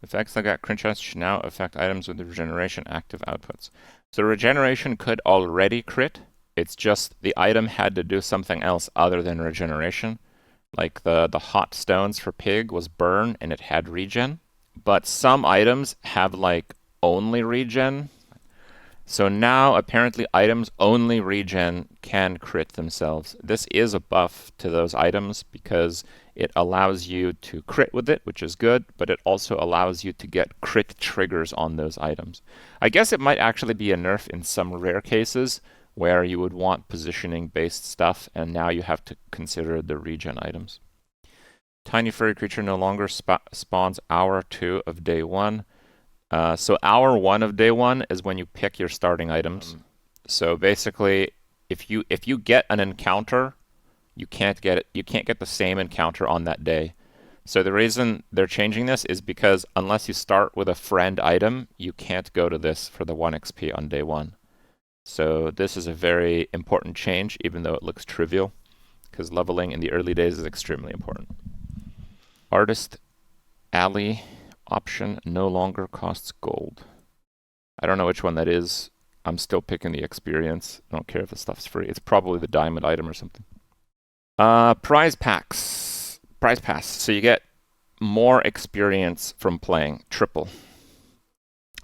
Effects that got crit should now affect items with the regeneration active outputs. So regeneration could already crit. It's just the item had to do something else other than regeneration. Like the hot stones for pig was burn and it had regen. But some items have like only regen. So now apparently items only regen can crit themselves. This is a buff to those items because it allows you to crit with it, which is good, but it also allows you to get crit triggers on those items. I guess it might actually be a nerf in some rare cases where you would want positioning based stuff, and now you have to consider the regen items. Tiny furry creature no longer spawns hour 2 of day 1. So hour 1 of day 1 is when you pick your starting items. So basically, if you get an encounter, you can't get the same encounter on that day. So the reason they're changing this is because unless you start with a friend item, you can't go to this for the 1 XP on day 1. So this is a very important change, even though it looks trivial, because leveling in the early days is extremely important. Artist Alley option no longer costs gold. I don't know which one that is. I'm still picking the experience. I don't care if the stuff's free. It's probably the diamond item or something. Prize packs. Prize pass. So you get more experience from playing. Triple.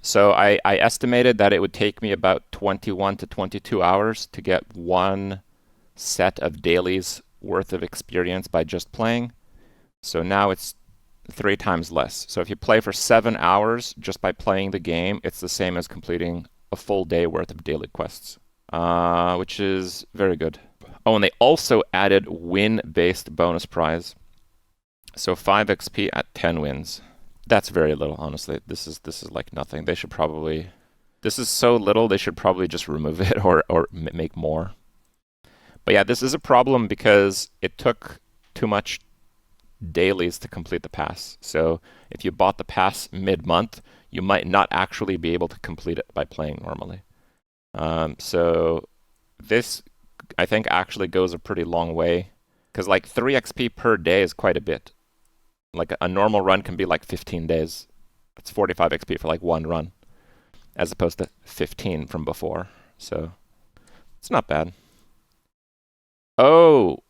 So I estimated that it would take me about 21 to 22 hours to get one set of dailies worth of experience by just playing. So now it's 3 times less. So if you play for 7 hours just by playing the game, it's the same as completing a full day worth of daily quests, which is very good. Oh, and they also added win-based bonus prize. So 5 XP at 10 wins. That's very little, honestly. This is like nothing. They should probably... This is so little, they should probably just remove it or make more. But yeah, this is a problem because it took too much dailies to complete the pass. So if you bought the pass mid-month, you might not actually be able to complete it by playing normally. So this, I think, actually goes a pretty long way. Because like 3 XP per day is quite a bit. Like a normal run can be like 15 days. It's 45 XP for like one run, as opposed to 15 from before. So it's not bad. Oh,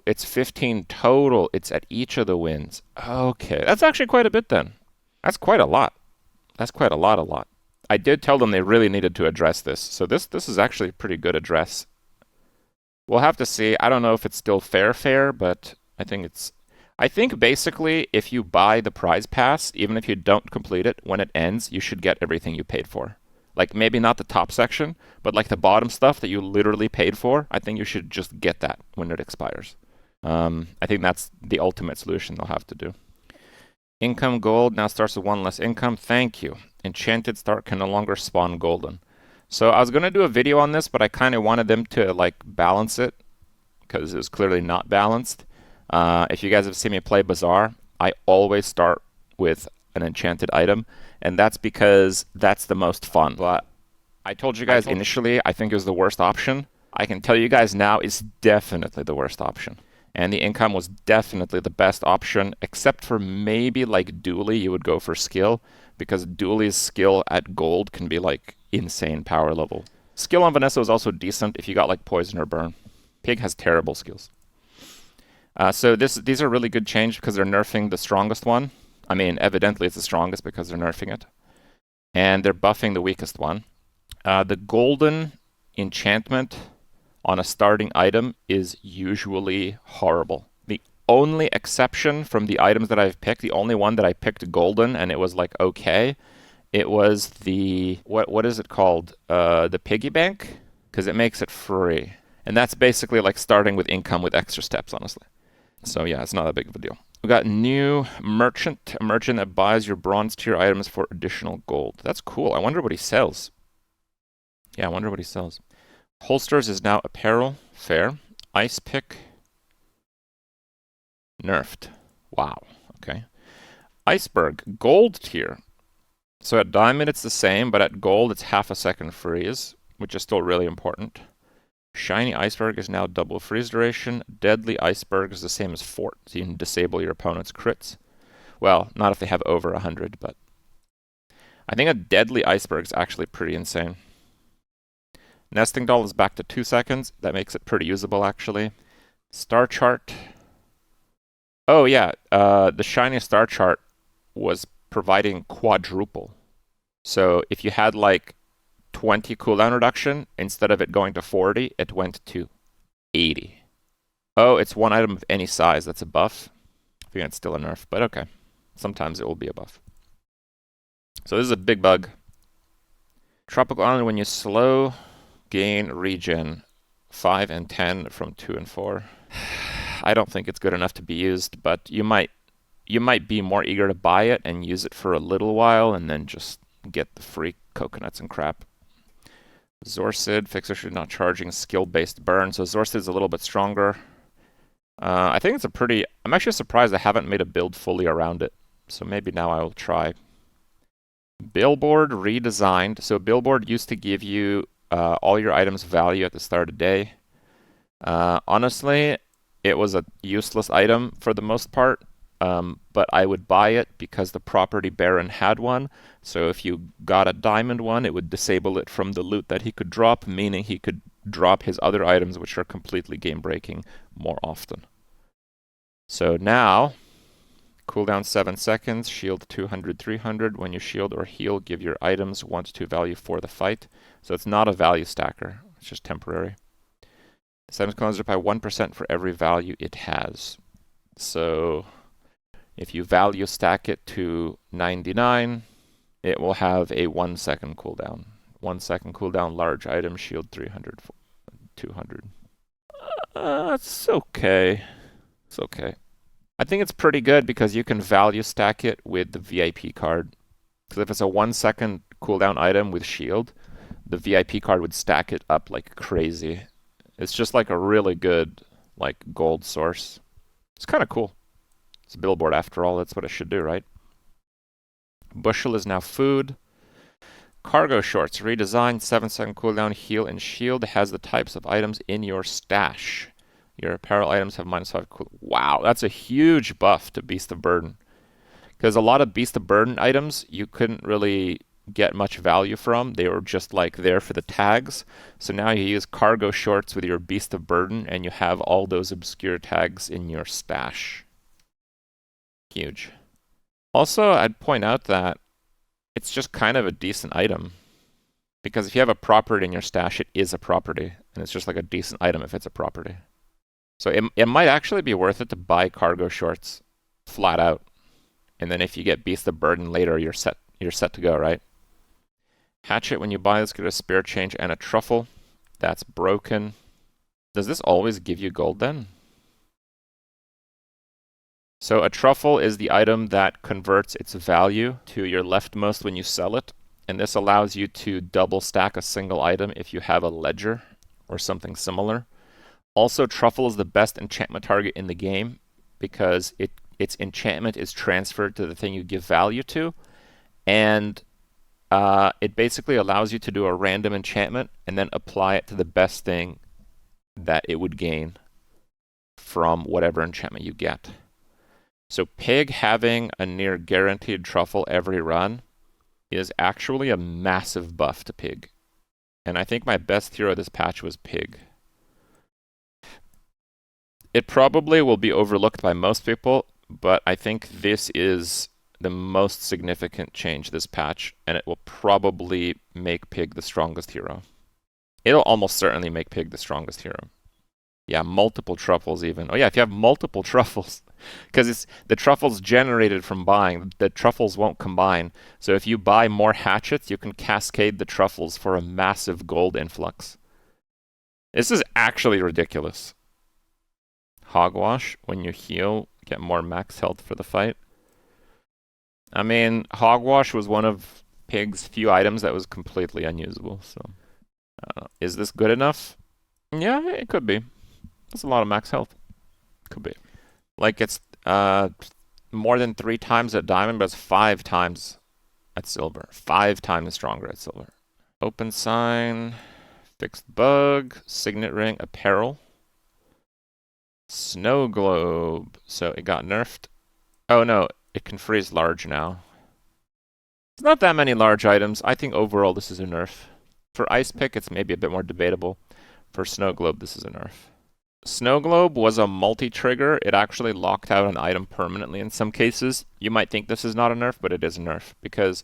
it's 15 total. It's at each of the wins. Okay, that's actually quite a bit then. That's quite a lot. That's quite a lot. I did tell them they really needed to address this. So this is actually a pretty good address. We'll have to see. I don't know if it's still fair, but I think basically if you buy the prize pass, even if you don't complete it, when it ends, you should get everything you paid for. Like maybe not the top section, but like the bottom stuff that you literally paid for, I think you should just get that when it expires. I think that's the ultimate solution they'll have to do. Income gold now starts with 1 less income. Thank you. Enchanted start can no longer spawn golden. So I was going to do a video on this, but I kind of wanted them to like balance it because it was clearly not balanced. If you guys have seen me play Bazaar, I always start with an enchanted item, and that's because that's the most fun. But I told you guys initially I think it was the worst option. I can tell you guys now it's definitely the worst option. And the income was definitely the best option, except for maybe like Dooley, you would go for skill, because Dooley's skill at gold can be like insane power level. Skill on Vanessa was also decent if you got like poison or burn. Pig has terrible skills. So these are really good change because they're nerfing the strongest one. I mean, evidently it's the strongest because they're nerfing it. And they're buffing the weakest one. The golden enchantment on a starting item is usually horrible. The only exception from the items that I've picked, the only one that I picked golden and it was like okay, it was the, what is it called? The piggy bank? Because it makes it free. And that's basically like starting with income with extra steps, honestly. So yeah, it's not that big of a deal. We got new merchant, a merchant that buys your bronze tier items for additional gold. That's cool. I wonder what he sells. Yeah, I wonder what he sells. Holsters is now apparel. Fair. Ice pick. Nerfed. Wow. Okay. Iceberg. Gold tier. So at diamond it's the same, but at gold it's half a second freeze, which is still really important. Shiny Iceberg is now double freeze duration. Deadly Iceberg is the same as Fort, so you can disable your opponent's crits. Well, not if they have over 100, but I think a deadly iceberg is actually pretty insane. Nesting doll is back to 2 seconds. That makes it pretty usable, actually. Star chart. Oh, yeah. The shiny star chart was providing quadruple. So if you had like 20 cooldown reduction, instead of it going to 40, it went to 80. Oh, it's one item of any size. That's a buff. I think it's still a nerf, but okay. Sometimes it will be a buff. So this is a big bug. Tropical Island, when you slow, gain regen 5 and 10 from 2 and 4. I don't think it's good enough to be used, but you might be more eager to buy it and use it for a little while and then just get the free coconuts and crap. Zorsid, fixer should not charging skill-based burn. So Zorsid is a little bit stronger. I think it's a pretty... I'm actually surprised I haven't made a build fully around it. So maybe now I will try. Billboard redesigned. So Billboard used to give you all your items value at the start of the day. Honestly, it was a useless item for the most part. But I would buy it because the property baron had one. So if you got a diamond one, it would disable it from the loot that he could drop, meaning he could drop his other items, which are completely game-breaking, more often. So now, cooldown 7 seconds, shield 200, 300. When you shield or heal, give your items 1-2 value for the fight. So it's not a value stacker, it's just temporary. The items cleanser by 1% for every value it has. So if you value stack it to 99, it will have a 1 second cooldown. 1 second cooldown, large item, shield 300, 200. It's okay. It's okay. I think it's pretty good because you can value stack it with the VIP card. Because if it's a 1 second cooldown item with shield, the VIP card would stack it up like crazy. It's just like a really good like gold source. It's kind of cool. It's a billboard after all, that's what it should do, right? Bushel is now food. Cargo shorts, redesigned, 7 second cooldown, heal and shield. It has the types of items in your stash. Your apparel items have -5 cool. Wow, that's a huge buff to Beast of Burden. Because a lot of Beast of Burden items you couldn't really get much value from. They were just like there for the tags. So now you use cargo shorts with your Beast of Burden and you have all those obscure tags in your stash. Huge. Also, I'd point out that it's just kind of a decent item. Because if you have a property in your stash, it is a property. And it's just like a decent item if it's a property. So it might actually be worth it to buy cargo shorts flat out. And then if you get Beast of Burden later, you're set to go, right? Hatchet, when you buy this, get a spirit change and a truffle. That's broken. Does this always give you gold then? So a truffle is the item that converts its value to your leftmost when you sell it. And this allows you to double stack a single item if you have a ledger or something similar. Also, truffle is the best enchantment target in the game because its enchantment is transferred to the thing you give value to. And it basically allows you to do a random enchantment and then apply it to the best thing that it would gain from whatever enchantment you get. So Pig having a near guaranteed truffle every run is actually a massive buff to Pig. And I think my best hero this patch was Pig. It probably will be overlooked by most people, but I think this is the most significant change this patch, and it will probably make Pig the strongest hero. It'll almost certainly make Pig the strongest hero. Yeah, multiple truffles even. Oh yeah, if you have multiple truffles, because it's the truffles generated from buying, the truffles won't combine. So if you buy more hatchets, you can cascade the truffles for a massive gold influx. This is actually ridiculous. Hogwash, when you heal, get more max health for the fight. I mean, Hogwash was one of Pig's few items that was completely unusable, so I don't know. Is this good enough? Yeah, it could be. That's a lot of max health. Could be. Like, it's more than 3 times at diamond, but it's 5 times at silver. 5 times stronger at silver. Open sign, fixed bug, signet ring, apparel. Snow globe. So it got nerfed. Oh no, It can freeze large now. It's not that many large items. I think overall this is a nerf. For Ice Pick, it's maybe a bit more debatable. For Snow Globe, this is a nerf. Snow Globe was a multi-trigger. It actually locked out an item permanently in some cases. You might think this is not a nerf, but it is a nerf. Because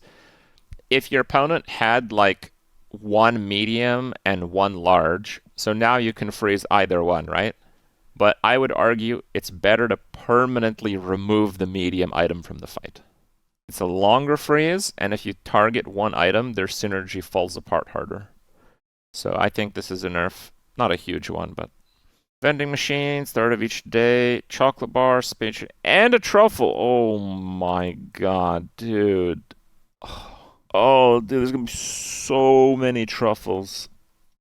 if your opponent had like one medium and one large, so now you can freeze either one, right? But I would argue it's better to permanently remove the medium item from the fight. It's a longer freeze, and if you target one item, their synergy falls apart harder. So I think this is a nerf. Not a huge one, but... Vending machine, start of each day, chocolate bar, space, and a truffle. Oh my god, dude. Oh, dude, there's gonna be so many truffles.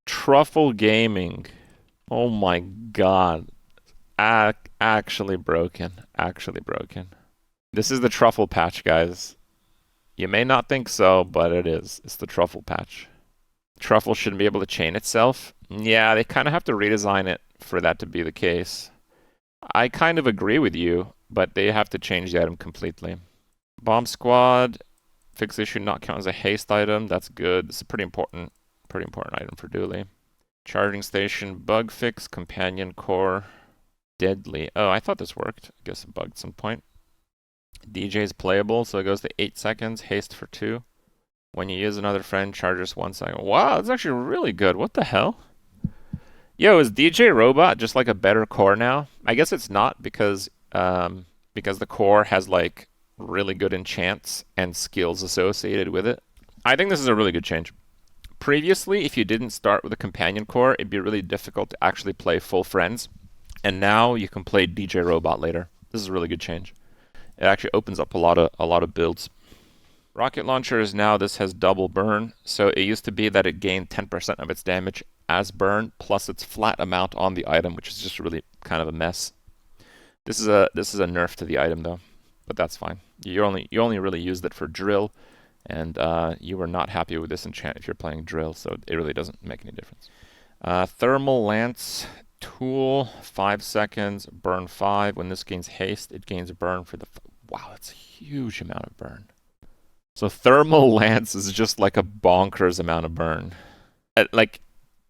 Truffle gaming. Oh my god. Actually broken. Actually broken. This is the truffle patch, guys. You may not think so, but it is. It's the truffle patch. Truffle shouldn't be able to chain itself. Yeah, they kind of have to redesign it for that to be the case. I kind of agree with you, but they have to change the item completely. Bomb Squad. Fix issue not count as a haste item. That's good. This is a pretty important item for Dooley. Charging station, bug fix, companion core, deadly. Oh, I thought this worked. I guess it bugged at some point. DJ is playable, so it goes to 8 seconds. Haste for 2. When you use another friend, charges 1 second. Wow, that's actually really good. What the hell? Yo, is DJ Robot just like a better core now? I guess it's not because the core has like really good enchants and skills associated with it. I think this is a really good change. Previously, if you didn't start with a companion core, it'd be really difficult to actually play full friends. And now you can play DJ Robot later. This is a really good change. It actually opens up a lot of builds. Rocket launcher is now, this has double burn. So it used to be that it gained 10% of its damage as burn plus its flat amount on the item, which is just really kind of a mess. This is a nerf to the item though, but that's fine. You only really used it for drill, and you were not happy with this enchant if you're playing drill, so it really doesn't make any difference. Thermal lance tool, 5 seconds, burn 5. When this gains haste, it gains burn for the... Wow, that's a huge amount of burn. So thermal lance is just like a bonkers amount of burn. Like,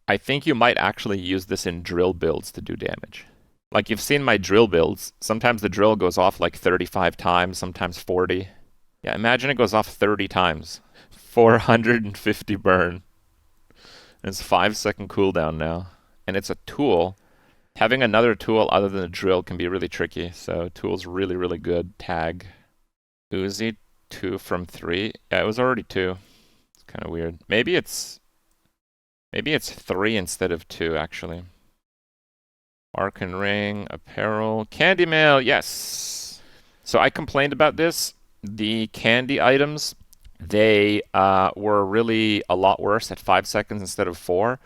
I think you might actually use this in drill builds to do damage. Like, you've seen my drill builds. Sometimes the drill goes off like 35 times, sometimes 40. Yeah, imagine it goes off 30 times. 450 burn. And it's 5 second cooldown now. And it's a tool. Having another tool other than a drill can be really tricky. So tool's really, really good. Tag. Uzi, 2 from 3. Yeah, it was already 2. It's kind of weird. Maybe it's 3 instead of 2, actually. Arcan Ring, Apparel, Candy Mail, yes! So I complained about this. The candy items, they were really a lot worse at 5 seconds instead of 4,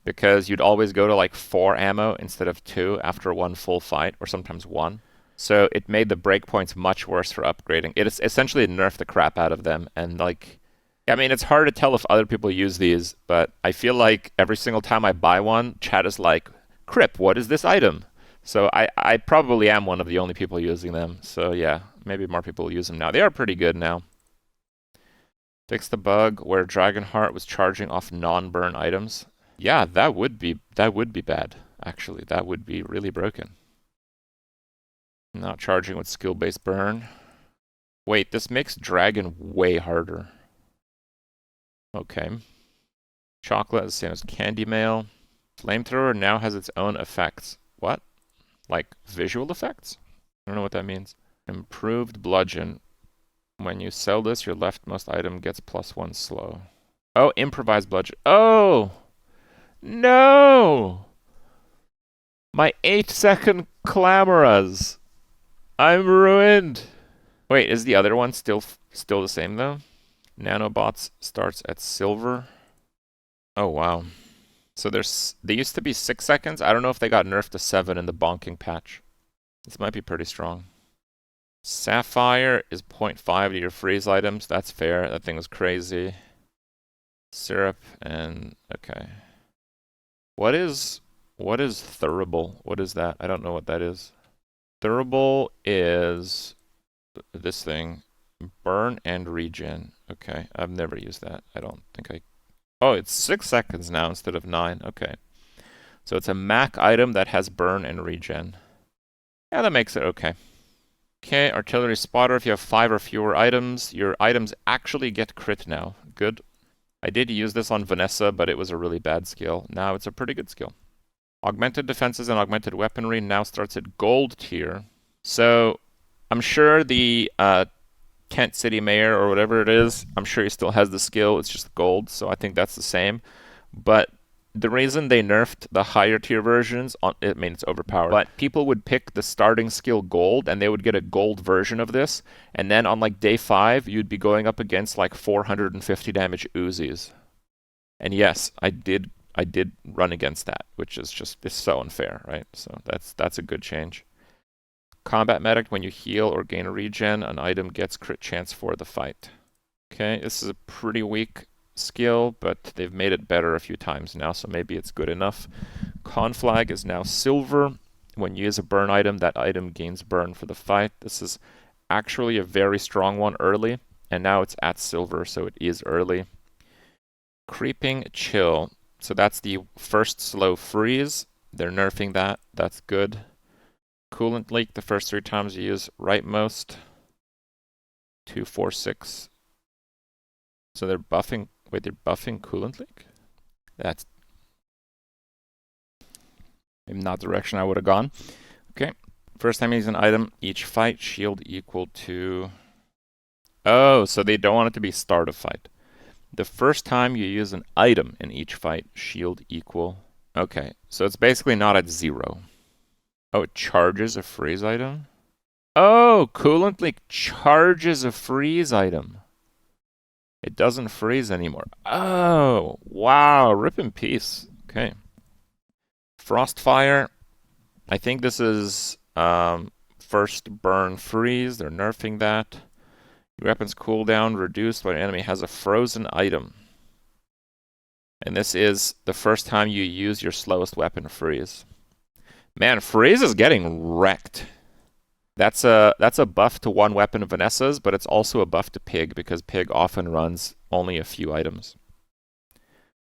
because you'd always go to like 4 ammo instead of 2 after one full fight, or sometimes 1. So it made the breakpoints much worse for upgrading. It essentially nerfed the crap out of them, and like... I mean, it's hard to tell if other people use these, but I feel like every single time I buy one, chat is like, Kripp, what is this item? So I probably am one of the only people using them. So yeah, maybe more people will use them now. They are pretty good now. Fix the bug where Dragonheart was charging off non-burn items. Yeah, that would be bad, actually. That would be really broken. Not charging with skill-based burn. Wait, this makes Dragon way harder. Okay. Chocolate is the same as Candy Mail. Flamethrower now has its own effects. What? Like visual effects? I don't know what that means. Improved bludgeon. When you sell this, your leftmost item gets +1 slow. Oh, improvised bludgeon. Oh! No! My 8-second clamoras. I'm ruined. Wait, is the other one still the same though? Nanobots starts at silver. Oh wow. So they used to be 6 seconds. I don't know if they got nerfed to 7 in the bonking patch. This might be pretty strong. Sapphire is 0.5 to your freeze items. That's fair. That thing was crazy. Syrup and okay. What is Thurable? What is that? I don't know what that is. Thurable is this thing. Burn and regen. Okay, I've never used that. I don't think I... Oh, it's 6 seconds now instead of 9. Okay. So it's a Mac item that has burn and regen. Yeah, that makes it okay. Okay, artillery spotter. If you have 5 or fewer items, your items actually get crit now. Good. I did use this on Vanessa, but it was a really bad skill. Now it's a pretty good skill. Augmented defenses and augmented weaponry now starts at gold tier. So I'm sure the Kent City Mayor or whatever it is, I'm sure he still has the skill. It's just gold, so I think that's the same. But the reason they nerfed the higher tier versions, I mean, it's overpowered, but people would pick the starting skill gold and they would get a gold version of this. And then on like day 5, you'd be going up against like 450 damage Uzis. And yes, I did run against that, which is just so unfair, right? So that's a good change. Combat medic, when you heal or gain a regen, an item gets crit chance for the fight. Okay, this is a pretty weak skill, but they've made it better a few times now, so maybe it's good enough. Conflag is now silver. When you use a burn item, that item gains burn for the fight. This is actually a very strong one early, and now it's at silver, so it is early. Creeping chill. So that's the first slow freeze. They're nerfing that. That's good. Coolant leak, the first 3 times you use rightmost. 2, 4, 6. So they're buffing... Wait, they're buffing coolant leak? That's maybe not the direction I would have gone. Okay. First time you use an item, each fight, shield equal to... Oh, so they don't want it to be start of fight. The first time you use an item in each fight, shield equal... Okay, so it's basically not at 0. Oh, it charges a freeze item? Oh, coolant leak charges a freeze item. It doesn't freeze anymore. Oh, wow. Rip in peace. Okay. Frostfire. I think this is first burn freeze. They're nerfing that. Your weapon's cooldown reduced when an enemy has a frozen item. And this is the first time you use your slowest weapon, freeze. Man, freeze is getting wrecked. That's a buff to one weapon of Vanessa's, but it's also a buff to Pig, because Pig often runs only a few items.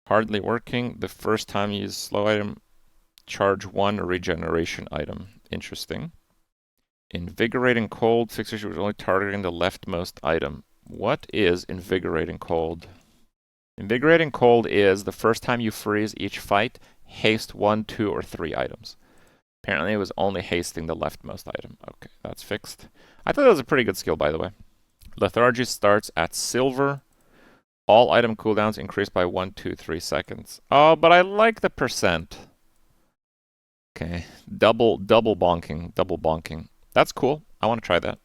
Hardly working. The first time you use slow item, charge 1 regeneration item. Interesting. Invigorating cold. Fixation was only targeting the leftmost item. What is invigorating cold? Invigorating cold is the first time you freeze each fight, haste 1, 2, or 3 items. Apparently it was only hasting the leftmost item. Okay, that's fixed. I thought that was a pretty good skill, by the way. Lethargy starts at silver. All item cooldowns increase by 1, 2, 3 seconds. Oh, but I like the percent. Okay, double bonking. That's cool. I want to try that.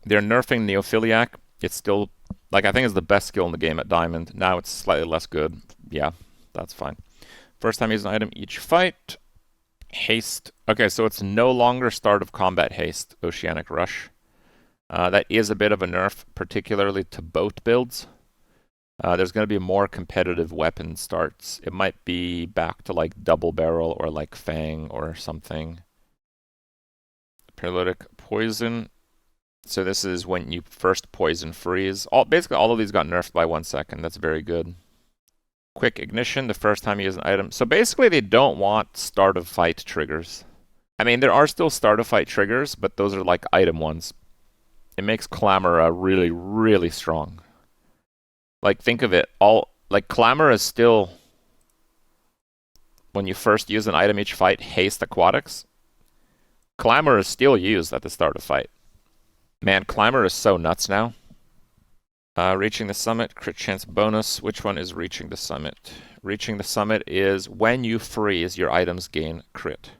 They're nerfing Neophiliac. It's still, like, I think it's the best skill in the game at Diamond. Now it's slightly less good. Yeah, that's fine. First time you use an item each fight. Haste. Okay, so it's no longer start of combat haste, Oceanic Rush. That is a bit of a nerf, particularly to boat builds. There's going to be more competitive weapon starts. It might be back to like double barrel or like Fang or something. Paralytic poison. So this is when you first poison freeze. Basically all of these got nerfed by 1 second. That's very good. Quick ignition, the first time you use an item. So basically they don't want start of fight triggers. I mean, there are still start of fight triggers, but those are like item ones. It makes Clamor really, really strong. Like, think of it, like Clamor is still, when you first use an item each fight, haste aquatics. Clamor is still used at the start of fight. Man, Clamor is so nuts now. Reaching the summit, crit chance bonus. Which one is reaching the summit? Reaching the summit is when you freeze, your items gain crit.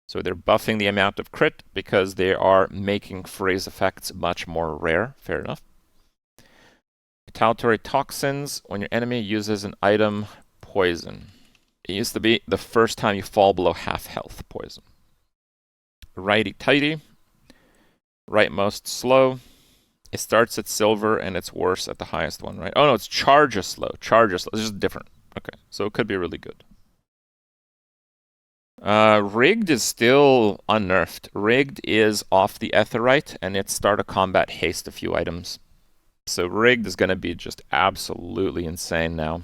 So they're buffing the amount of crit because they are making freeze effects much more rare. Fair enough. Retaliatory toxins. When your enemy uses an item, poison. It used to be the first time you fall below half health, poison. Righty-tighty. Rightmost slow. It starts at silver and it's worse at the highest one, right? Oh no, it's charge slow. Charge slow. It's just different. Okay, so it could be really good. Rigged is still unnerfed. Rigged is off the Etherite, and it start a combat haste a few items. So rigged is going to be just absolutely insane now.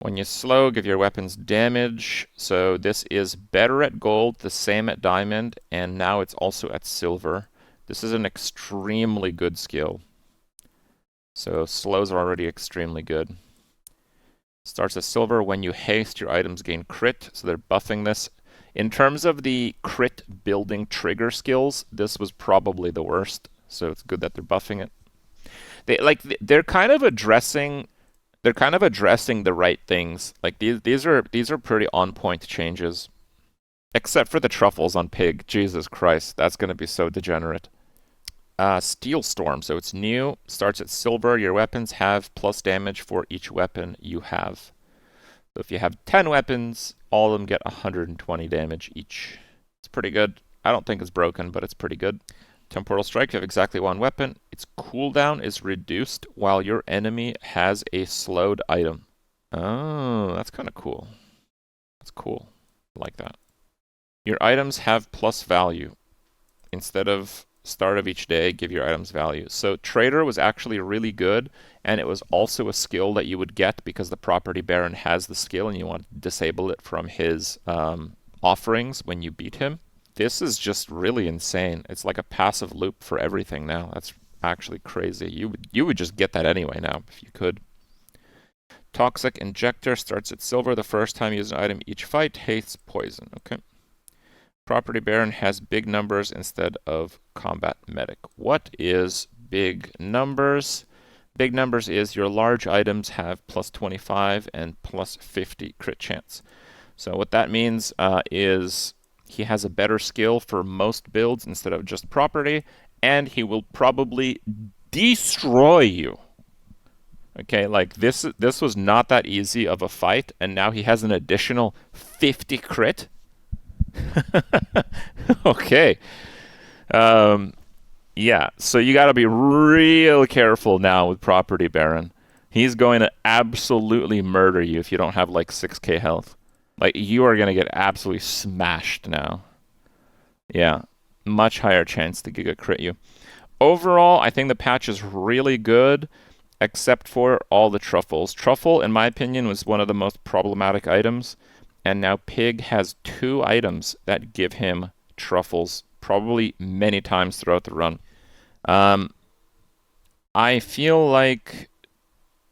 When you slow, give your weapons damage. So this is better at gold, the same at diamond, and now it's also at silver. This is an extremely good skill. So slows are already extremely good. Starts at silver. When you haste, your items gain crit, so they're buffing this. In terms of the crit building trigger skills, this was probably the worst. So it's good that they're buffing it. They're kind of addressing the right things. Like these are pretty on point changes. Except for the truffles on pig. Jesus Christ, that's going to be so degenerate. Steel Storm, so it's new, starts at silver. Your weapons have plus damage for each weapon you have. So if you have 10 weapons, all of them get 120 damage each. It's pretty good. I don't think it's broken, but it's pretty good. Temporal Strike, you have exactly one weapon. Its cooldown is reduced while your enemy has a slowed item. Oh, that's kind of cool. That's cool. I like that. Your items have plus value. Instead of start of each day, give your items value. So Trader was actually really good, and it was also a skill that you would get because the Property Baron has the skill and you want to disable it from his offerings when you beat him. This is just really insane. It's like a passive loop for everything now. That's actually crazy. You would just get that anyway now if you could. Toxic Injector starts at silver the first time you use an item each fight. Hastes poison. Okay. Property Baron has big numbers instead of combat medic. What is big numbers? Big numbers is your large items have plus 25 and plus 50 crit chance. So what that means is he has a better skill for most builds instead of just property, and he will probably destroy you. Okay, like this was not that easy of a fight, and now he has an additional 50 crit. Okay. Yeah, so you got to be real careful now with Property Baron. He's going to absolutely murder you if you don't have like 6k health. Like, you are going to get absolutely smashed now. Yeah, much higher chance to Giga crit you. Overall, I think the patch is really good, except for all the truffles. Truffle, in my opinion, was one of the most problematic items. And now Pig has 2 items that give him truffles, probably many times throughout the run. I feel like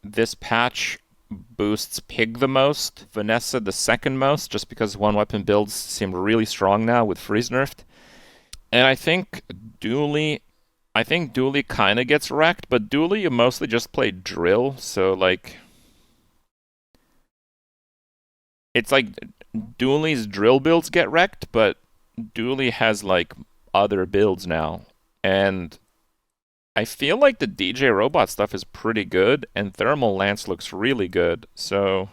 this patch boosts Pig the most, Vanessa the second most, just because one weapon builds seem really strong now with freeze nerfed. And I think Dooley kind of gets wrecked, but Dooley you mostly just play drill, so like it's like Dooley's drill builds get wrecked, but Dooley has like other builds now. And I feel like the DJ Robot stuff is pretty good, and Thermal Lance looks really good. So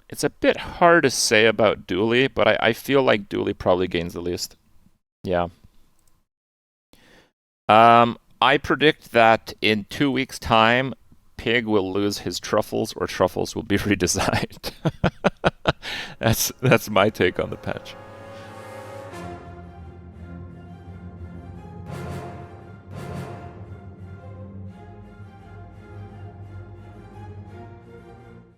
it's a bit hard to say about Dooley, but I feel like Dooley probably gains the least. Yeah. I predict that in 2 weeks' time, Pig will lose his truffles, or truffles will be redesigned. That's my take on the patch.